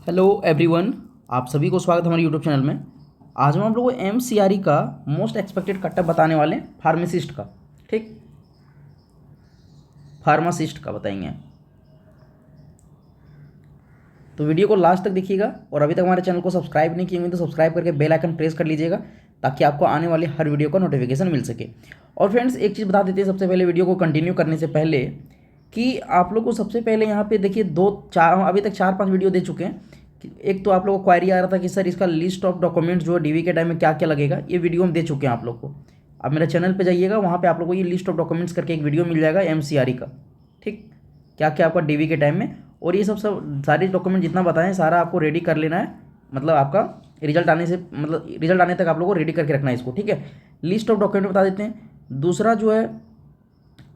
Hello everyone, आप सभी को स्वागत है हमारे यूट्यूब चैनल में। आज हम लोग को एमसीआरई का मोस्ट एक्सपेक्टेड कटअप बताने वाले हैं फार्मासिस्ट का। ठीक, फार्मासिस्ट का बताएंगे। तो वीडियो को लास्ट तक देखिएगा और अभी तक हमारे चैनल को सब्सक्राइब नहीं किए होंगे तो सब्सक्राइब करके बेल आइकन प्रेस कर लीजिएगा ताकि आपको आने वाली हर वीडियो का नोटिफिकेशन मिल सके। और फ्रेंड्स, एक चीज़ बता देते हैं सबसे पहले वीडियो को कंटिन्यू करने से पहले कि आप लोग को सबसे पहले यहाँ पे देखिए अभी तक 4-5 वीडियो दे चुके हैं। एक तो आप लोगों को क्वायरी आ रहा था कि सर इसका लिस्ट ऑफ डॉक्यूमेंट्स जो है डीवी के टाइम में क्या क्या लगेगा, ये वीडियो हम दे चुके हैं आप लोग को। अब मेरे चैनल पे जाइएगा, वहाँ पे आप लोग को ये लिस्ट ऑफ डॉक्यूमेंट्स करके एक वीडियो मिल जाएगा एमसीआरई का। ठीक, क्या क्या आपका डीवी के टाइम में, और ये सब सारे डॉक्यूमेंट जितना बताएं सारा आपको रेडी कर लेना है। मतलब आपका रिजल्ट आने से रिजल्ट आने तक आप लोगों को रेडी करके रखना है इसको। ठीक है, लिस्ट ऑफ डॉक्यूमेंट बता देते हैं। दूसरा जो है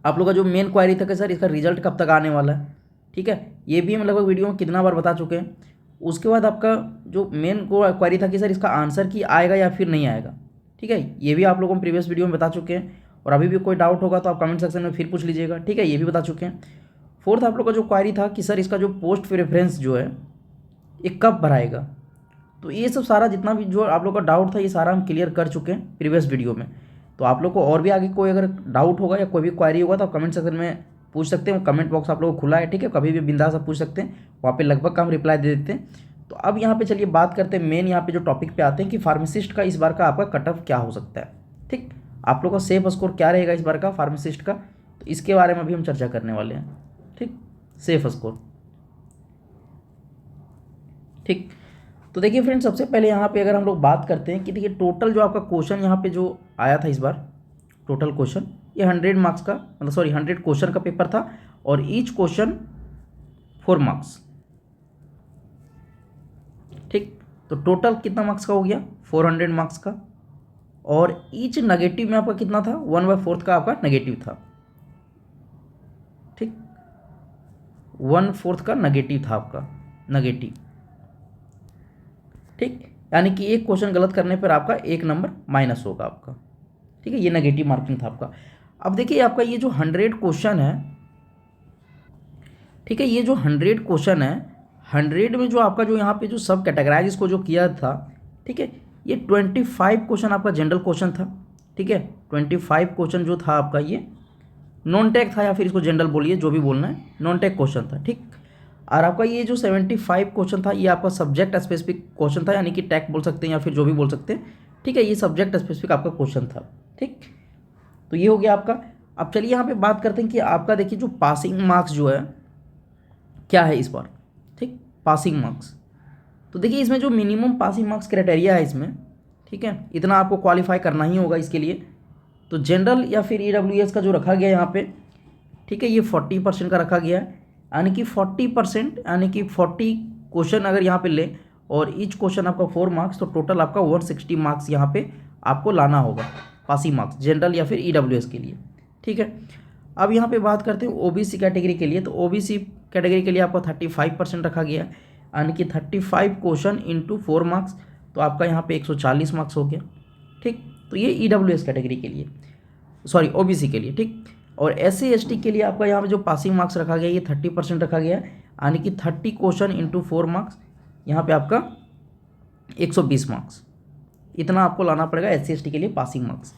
आप लोग का जो मेन क्वायरी था कि सर इसका रिजल्ट कब तक आने वाला है। ठीक है, ये भी हम लगभग वीडियो में कितना बार बता चुके हैं। उसके बाद आपका जो मेन क्वायरी था कि सर इसका आंसर की आएगा या फिर नहीं आएगा। ठीक है, ये भी आप लोगों को प्रीवियस वीडियो में बता चुके हैं, और अभी भी कोई डाउट होगा तो आप कमेंट सेक्शन में फिर पूछ लीजिएगा। ठीक है, ये भी बता चुके हैं। फोर्थ आप लोग का जो क्वायरी था कि सर इसका जो पोस्ट प्रेफरेंस जो है ये कब भराएगा। तो ये सब सारा जितना भी जो आप लोग का डाउट था ये सारा हम क्लियर कर चुके हैं प्रीवियस वीडियो में। तो आप लोग को और भी आगे कोई अगर डाउट होगा या कोई भी क्वायरी होगा तो आप कमेंट सेक्शन में पूछ सकते हैं। कमेंट बॉक्स आप लोगों को खुला है। ठीक है, कभी भी बिंदास आप पूछ सकते हैं, वहाँ पे लगभग का हम रिप्लाई दे देते हैं। तो अब यहाँ पे चलिए बात करते हैं मेन यहाँ पे जो टॉपिक पे आते हैं कि फार्मासिस्ट का इस बार का आपका कट ऑफ क्या हो सकता है। ठीक, आप लोग का सेफ स्कोर क्या रहेगा इस बार का फार्मासिस्ट का, तो इसके बारे में अभी हम चर्चा करने वाले हैं। ठीक, सेफ स्कोर। ठीक, तो देखिए फ्रेंड्स, सबसे पहले यहाँ पे अगर हम लोग बात करते हैं कि देखिए टोटल जो आपका क्वेश्चन यहाँ पे जो आया था इस बार, टोटल क्वेश्चन ये 100 मार्क्स का, मतलब सॉरी 100 क्वेश्चन का पेपर था, और ईच क्वेश्चन 4 मार्क्स। ठीक, तो टोटल कितना मार्क्स का हो गया 400 मार्क्स का, और ईच नेगेटिव में आपका कितना था 1/4 का आपका नेगेटिव था। ठीक, 1/4 का नेगेटिव था आपका, नेगेटिव। ठीक, यानी कि एक क्वेश्चन गलत करने पर आपका 1 नंबर माइनस होगा आपका। ठीक है, ये नेगेटिव मार्किंग था आपका। अब देखिए आपका ये जो 100 क्वेश्चन है, ठीक है, ये जो 100 क्वेश्चन है, 100 में जो आपका जो यहाँ पे जो सब कैटेगराइज इसको जो किया था, ठीक है, ये 25 क्वेश्चन आपका जनरल क्वेश्चन था। ठीक है, 25 क्वेश्चन जो था आपका ये नॉन टेक था, या फिर इसको जनरल बोलिए, जो भी बोलना है, नॉन टेक क्वेश्चन था। ठीक, और आपका ये जो 75 क्वेश्चन था ये आपका सब्जेक्ट स्पेसिफिक क्वेश्चन था, यानी कि टैग बोल सकते हैं या फिर जो भी बोल सकते हैं। ठीक है, ये सब्जेक्ट स्पेसिफिक आपका क्वेश्चन था। ठीक, तो ये हो गया आपका। अब चलिए यहाँ पे बात करते हैं कि आपका देखिए जो पासिंग मार्क्स जो है क्या है इस बार। ठीक, पासिंग मार्क्स, तो देखिए इसमें जो मिनिमम पासिंग मार्क्स क्राइटेरिया है इसमें, ठीक है, इतना आपको क्वालिफाई करना ही होगा इसके लिए। तो जनरल या फिर ईडब्ल्यूएस का जो रखा गया यहाँ पे, ठीक है, ये 40% का रखा गया है, यानी कि 40%, यानी कि 40 क्वेश्चन अगर यहाँ पे ले और ईच क्वेश्चन आपका 4 मार्क्स, तो टोटल आपका 160 मार्क्स यहाँ पे आपको लाना होगा पासिंग मार्क्स जनरल या फिर ईडब्ल्यूएस के लिए। ठीक है, अब यहाँ पे बात करते हैं ओबीसी कैटेगरी के लिए। तो ओबीसी कैटेगरी के लिए आपका 35% रखा गया है, यानी कि 35 क्वेश्चन इंटू 4 मार्क्स, तो आपका यहाँ पे 140 मार्क्स हो गया। ठीक, तो ये ईडब्ल्यूएस कैटेगरी के लिए, सॉरी ओबीसी के लिए। ठीक, और SC ST के लिए आपका यहाँ पे जो पासिंग मार्क्स रखा गया है ये 30% रखा गया है, यानी कि 30 क्वेश्चन इंटू 4 मार्क्स, यहाँ पे आपका 120 मार्क्स, इतना आपको लाना पड़ेगा SC ST के लिए पासिंग मार्क्स।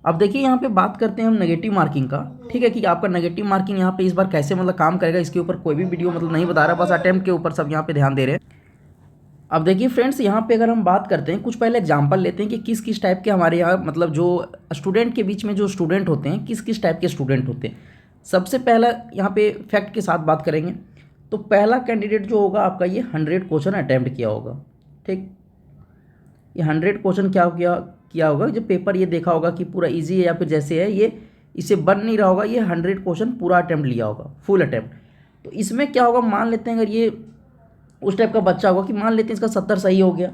अब देखिए यहाँ पे बात करते हैं हम नेगेटिव मार्किंग का। ठीक है, कि आपका नेगेटिव मार्किंग यहाँ पे इस बार कैसे मतलब काम करेगा, इसके ऊपर कोई भी वीडियो मतलब नहीं बता रहा, बस अटेम्प्ट के ऊपर सब यहाँ पे ध्यान दे रहे हैं। अब देखिए फ्रेंड्स, यहाँ पे अगर हम बात करते हैं, कुछ पहले एग्जांपल लेते हैं कि किस किस टाइप के हमारे यहाँ मतलब जो स्टूडेंट के बीच में जो स्टूडेंट होते हैं किस किस टाइप के स्टूडेंट होते हैं। सबसे पहला यहाँ पे फैक्ट के साथ बात करेंगे, तो पहला कैंडिडेट जो होगा आपका ये 100 क्वेश्चन अटैम्प्ट किया होगा। ठीक, ये 100 क्वेश्चन क्या किया होगा, जब पेपर ये देखा होगा कि पूरा ईजी है या फिर जैसे है ये इसे बन नहीं रहा होगा, ये 100 क्वेश्चन पूरा अटैम्प्ट लिया होगा, फुल अटैम्प्ट। तो इसमें क्या होगा, मान लेते हैं अगर ये उस टाइप का बच्चा होगा कि मान लेते हैं इसका 70 सही हो गया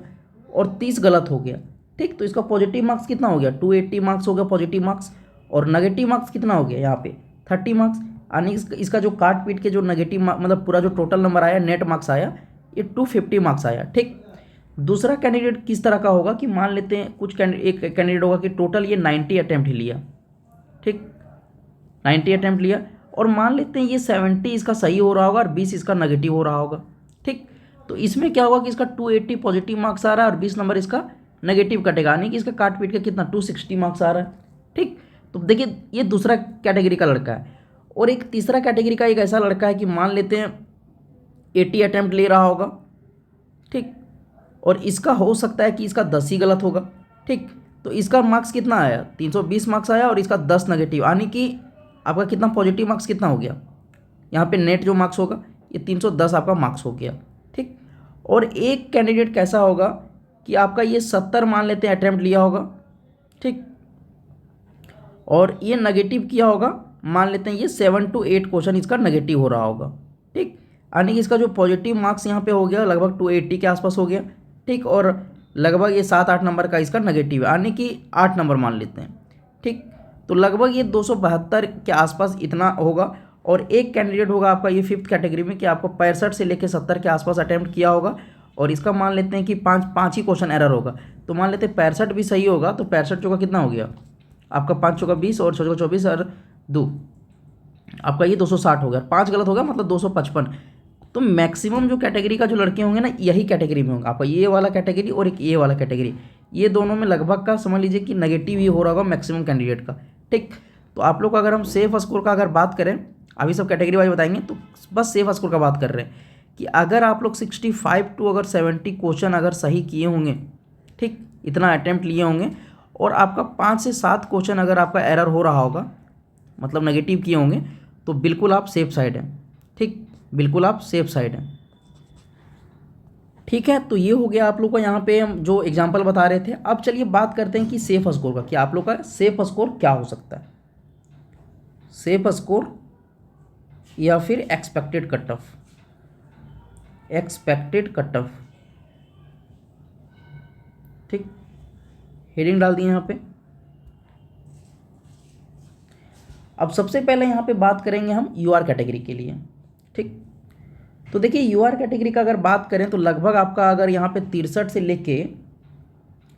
और 30 गलत हो गया। ठीक, तो इसका पॉजिटिव मार्क्स कितना हो गया 280 मार्क्स हो गया पॉजिटिव मार्क्स, और नेगेटिव मार्क्स कितना हो गया यहाँ पे 30 मार्क्स, यानी इसका जो काट पीट के जो नेगेटिव मतलब पूरा जो टोटल नंबर आया नेट मार्क्स आया ये 250 मार्क्स आया। ठीक, दूसरा कैंडिडेट किस तरह का होगा कि मान लेते हैं एक कैंडिडेट होगा कि टोटल ये 90 अटैम्प्ट लिया। ठीक, 90 अटैम्प्ट लिया, और मान लेते हैं ये 70 इसका सही हो रहा होगा और 20 इसका नेगेटिव हो रहा होगा। ठीक। तो इसमें क्या होगा कि इसका 280 पॉजिटिव मार्क्स आ रहा है और 20 नंबर इसका नेगेटिव कटेगा, यानी कि इसका काट पीट के कितना 260 मार्क्स आ रहा है। ठीक। तो देखिए ये दूसरा कैटेगरी का लड़का है। और एक तीसरा कैटेगरी का एक ऐसा लड़का है कि मान लेते हैं 80 अटैम्प्ट ले रहा होगा। ठीक। और इसका हो सकता है कि इसका 10 ही गलत होगा। ठीक। तो इसका मार्क्स कितना आया, 320 मार्क्स आया और इसका 10 नेगेटिव, यानी कि आपका कितना पॉजिटिव मार्क्स कितना हो गया, यहाँ पे नेट जो मार्क्स होगा ये 310 आपका मार्क्स हो गया। ठीक। और एक कैंडिडेट कैसा होगा कि आपका ये 70 मान लेते हैं अटैम्प्ट लिया होगा। ठीक। और ये नेगेटिव किया होगा, मान लेते हैं ये 7 to 8 क्वेश्चन इसका नेगेटिव हो रहा होगा। ठीक। यानी कि इसका जो पॉजिटिव मार्क्स यहाँ पे हो गया लगभग 280 के आसपास हो गया। ठीक। और लगभग ये 7-8 नंबर का इसका नेगेटिव, यानी कि 8 नंबर मान लेते हैं। ठीक। तो लगभग ये 272 के आसपास इतना होगा। और एक कैंडिडेट होगा आपका ये 5th कैटेगरी में कि आपको 65 से लेकर 70 के आसपास अटैम्प्ट किया होगा और इसका मान लेते हैं कि पाँच ही क्वेश्चन एरर होगा। तो मान लेते हैं 65 भी सही होगा, तो 65 चौका कितना हो गया आपका, 5 चौका 20 और 6 चौका 24 और 2 आपका ये 260 हो गया। 5 गलत होगा मतलब 255। तो मैक्सिमम जो कैटेगरी का जो लड़के होंगे ना यही कैटेगरी में होगा आपका, ये वाला कैटेगरी और एक ये वाला कैटेगरी, ये दोनों में लगभग का समझ लीजिए कि नेगेटिव ही हो रहा होगा मैक्सिमम कैंडिडेट का। ठीक। तो आप लोग का अगर हम सेफ स्कोर का अगर बात करें, अभी सब कैटेगरी वाइज बताएंगे, तो बस सेफ स्कोर का बात कर रहे हैं कि अगर आप लोग 65 to अगर 70 क्वेश्चन अगर सही किए होंगे, ठीक, इतना अटैम्प्ट लिए होंगे और आपका 5 से 7 क्वेश्चन अगर आपका एरर हो रहा होगा मतलब नेगेटिव किए होंगे, तो बिल्कुल आप सेफ साइड हैं। ठीक। बिल्कुल आप सेफ साइड हैं। ठीक है। तो ये हो गया आप लोग का यहाँ पे हम जो एग्जाम्पल बता रहे थे। अब चलिए बात करते हैं कि सेफ स्कोर का, कि आप लोग का सेफ स्कोर क्या हो सकता है, सेफ स्कोर या फिर expected cut off. Expected cut off, ठीक, हेडिंग डाल दिए यहाँ पे। अब सबसे पहले यहाँ पे बात करेंगे हम यूआर कैटेगरी के लिए। ठीक। तो देखिए यूआर कैटेगरी का अगर बात करें तो लगभग आपका अगर यहाँ पे 63 से लेके,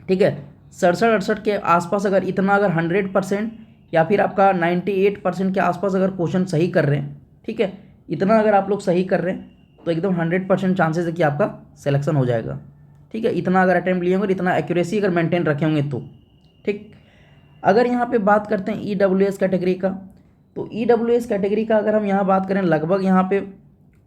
ठीक है, 67-68 के आसपास अगर इतना अगर 100% या फिर आपका 98% के आसपास अगर क्वेश्चन सही कर रहे हैं, ठीक है, इतना अगर आप लोग सही कर रहे हैं तो एकदम 100% चांसेस है कि आपका सिलेक्शन हो जाएगा। ठीक है। इतना अगर अटैम्प्ट लिए होंगे, इतना एक्यूरेसी अगर मेंटेन रखे होंगे तो। ठीक। अगर यहाँ पे बात करते हैं ईडब्ल्यूएस कैटेगरी का, तो ईडब्ल्यूएस कैटेगरी का अगर हम यहाँ बात करें लगभग यहाँ पे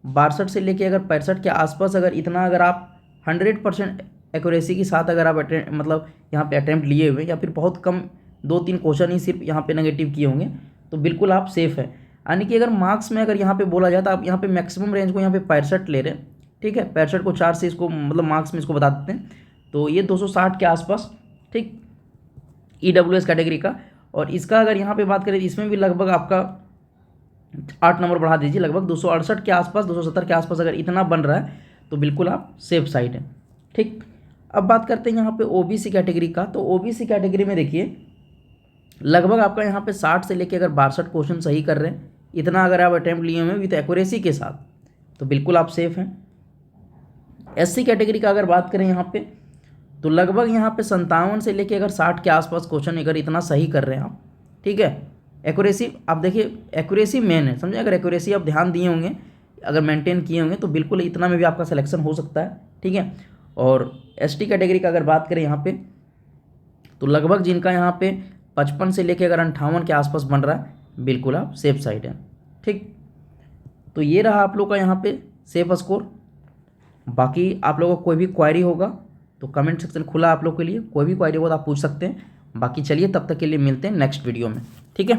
62 से लेके अगर 65 के आसपास अगर इतना अगर आप 100% एक्यूरेसी के साथ अगर आप मतलब यहाँ पे अटैम्प्ट लिए हुए या फिर बहुत कम 2-3 क्वेश्चन ही सिर्फ यहाँ पे नेगेटिव किए होंगे, तो बिल्कुल आप सेफ है। यानी कि अगर मार्क्स में अगर यहाँ पे बोला जाए तो आप यहाँ पे मैक्सिमम रेंज को यहाँ पे 65 ले रहे हैं। ठीक है। 65 को 4 से इसको मतलब मार्क्स में इसको बता देते हैं, तो ये 260 के आसपास। ठीक। ईडब्ल्यूएस कैटेगरी का। और इसका अगर यहाँ पे बात करें इसमें भी लगभग आपका 8 नंबर बढ़ा दीजिए, लगभग 268 के आसपास 270 के आसपास अगर इतना बन रहा है तो बिल्कुल आप सेफ साइड हैं। ठीक। अब बात करते हैं यहाँ पे ओबीसी कैटेगरी का। तो ओबीसी कैटेगरी में देखिए लगभग आपका यहाँ पे 60 से लेके अगर 62 क्वेश्चन सही कर रहे हैं, इतना अगर आप अटैम्प्ट लिए हुए विथ एक्यूरेसी के साथ, तो बिल्कुल आप सेफ हैं। एससी कैटेगरी का अगर बात करें यहाँ पे, तो लगभग यहाँ पे 57 से लेके अगर 60 के आसपास क्वेश्चन अगर इतना सही कर रहे हैं आप, ठीक है, एक्यूरेसी आप देखिए, एक्यूरेसी मेन है, समझे। अगर एक्यूरेसी आप ध्यान दिए होंगे, अगर मेंटेन किए होंगे, तो बिल्कुल इतना में भी आपका सिलेक्शन हो सकता है। ठीक है। और एसटी कैटेगरी का अगर बात करें यहाँ पे, तो लगभग जिनका यहाँ पे 55 से लेके अगर 58 के आसपास बन रहा है, बिल्कुल आप सेफ साइड हैं। ठीक। तो ये रहा आप लोग का यहाँ पे सेफ स्कोर। बाकी आप लोगों को कोई भी क्वायरी होगा तो कमेंट सेक्शन खुला आप लोग के लिए, कोई भी क्वायरी हो तो आप पूछ सकते हैं। बाकी चलिए तब तक के लिए मिलते हैं नेक्स्ट वीडियो में। ठीक है।